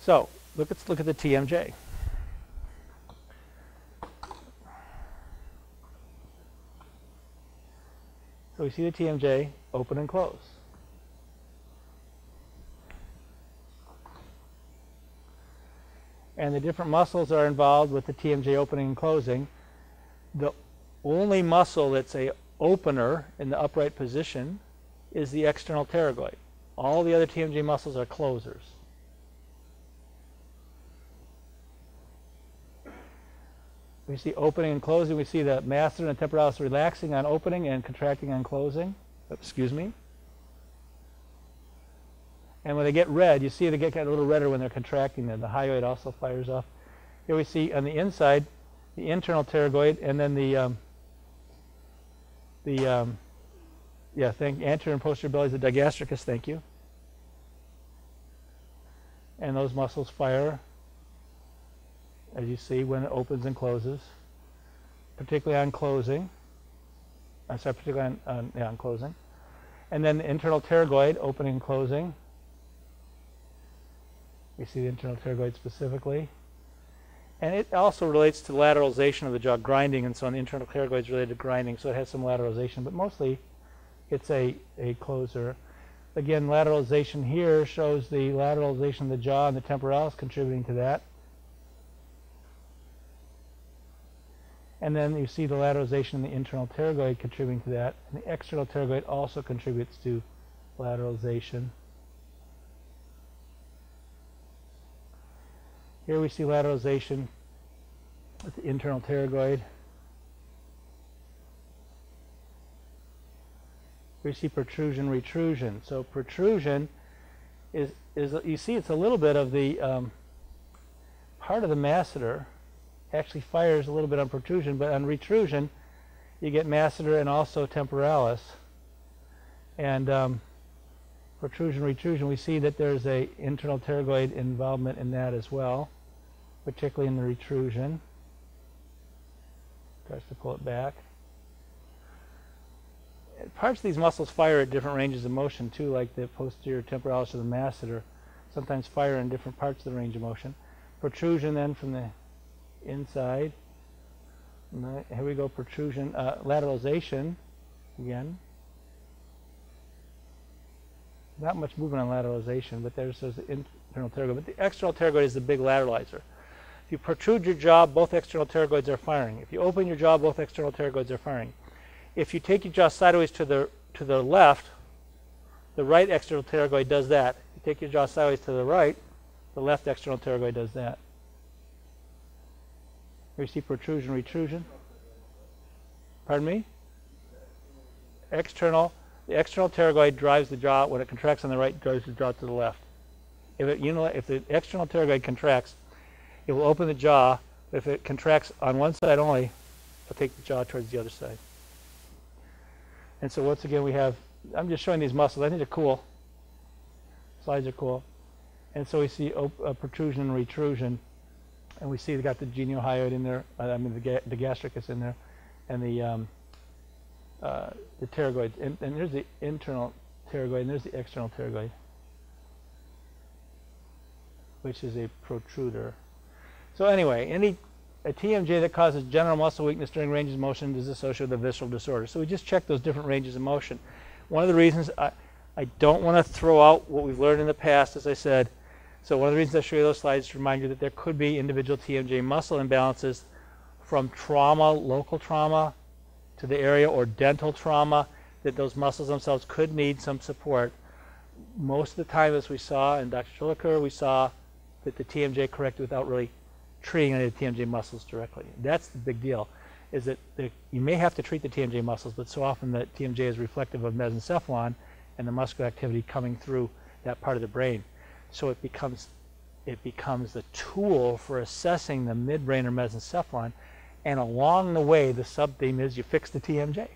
So let's look at the TMJ. So we see the TMJ open and close. And the different muscles are involved with the TMJ opening and closing. The only muscle that's a opener in the upright position is the external pterygoid. All the other TMJ muscles are closers. We see opening and closing. We see the masseter and temporalis relaxing on opening and contracting on closing. Excuse me. And when they get red, you see they get a little redder when they're contracting there. The hyoid also fires off. Here we see on the inside the internal pterygoid, and then anterior and posterior bellies of the digastricus, thank you. And those muscles fire, as you see, when it opens and closes, particularly on closing. I'm sorry, particularly on closing. And then the internal pterygoid opening and closing. We see the internal pterygoid specifically. And it also relates to lateralization of the jaw, grinding, and so on. The internal pterygoid is related to grinding, so it has some lateralization, but mostly it's a closer. Again, lateralization here shows the lateralization of the jaw and the temporalis contributing to that. And then you see the lateralization in the internal pterygoid contributing to that. And the external pterygoid also contributes to lateralization. Here we see lateralization with the internal pterygoid. We see protrusion, retrusion. So protrusion is you see it's a little bit of the part of the masseter actually fires a little bit on protrusion, but on retrusion you get masseter and also temporalis. And protrusion, retrusion, we see that there's a internal pterygoid involvement in that as well, particularly in the retrusion. Tries to pull it back. Parts of these muscles fire at different ranges of motion too, like the posterior temporalis or the masseter sometimes fire in different parts of the range of motion. Protrusion then from the inside. Here we go, protrusion, lateralization again. Not much movement on lateralization, but there's the internal pterygoid. But the external pterygoid is the big lateralizer. If you protrude your jaw, both external pterygoids are firing. If you open your jaw, both external pterygoids are firing. If you take your jaw sideways to the left, the right external pterygoid does that. If you take your jaw sideways to the right, the left external pterygoid does that. Here you see protrusion, retrusion. Pardon me? The external pterygoid drives the jaw. When it contracts on the right, drives the jaw to the left. If the external pterygoid contracts, it will open the jaw. If it contracts on one side only, it'll take the jaw towards the other side. And so once again we have, I'm just showing these muscles. I think they're cool. Slides are cool. And so we see protrusion and retrusion. And we see we got the geniohyoid in there, the gastricus in there, and the pterygoid. And there's the internal pterygoid, and there's the external pterygoid, which is a protruder. So anyway, a TMJ that causes general muscle weakness during ranges of motion is associated with a visceral disorder. So we just checked those different ranges of motion. One of the reasons I don't want to throw out what we've learned in the past, as I said. So one of the reasons I show you those slides is to remind you that there could be individual TMJ muscle imbalances from trauma, local trauma to the area, or dental trauma, that those muscles themselves could need some support. Most of the time, as we saw in Dr. Schilliker, we saw that the TMJ corrected without really treating any of the TMJ muscles directly. That's the big deal, is that you may have to treat the TMJ muscles, but so often the TMJ is reflective of mesencephalon and the muscular activity coming through that part of the brain. So it becomes the tool for assessing the midbrain or mesencephalon, and along the way the sub-theme is you fix the TMJ.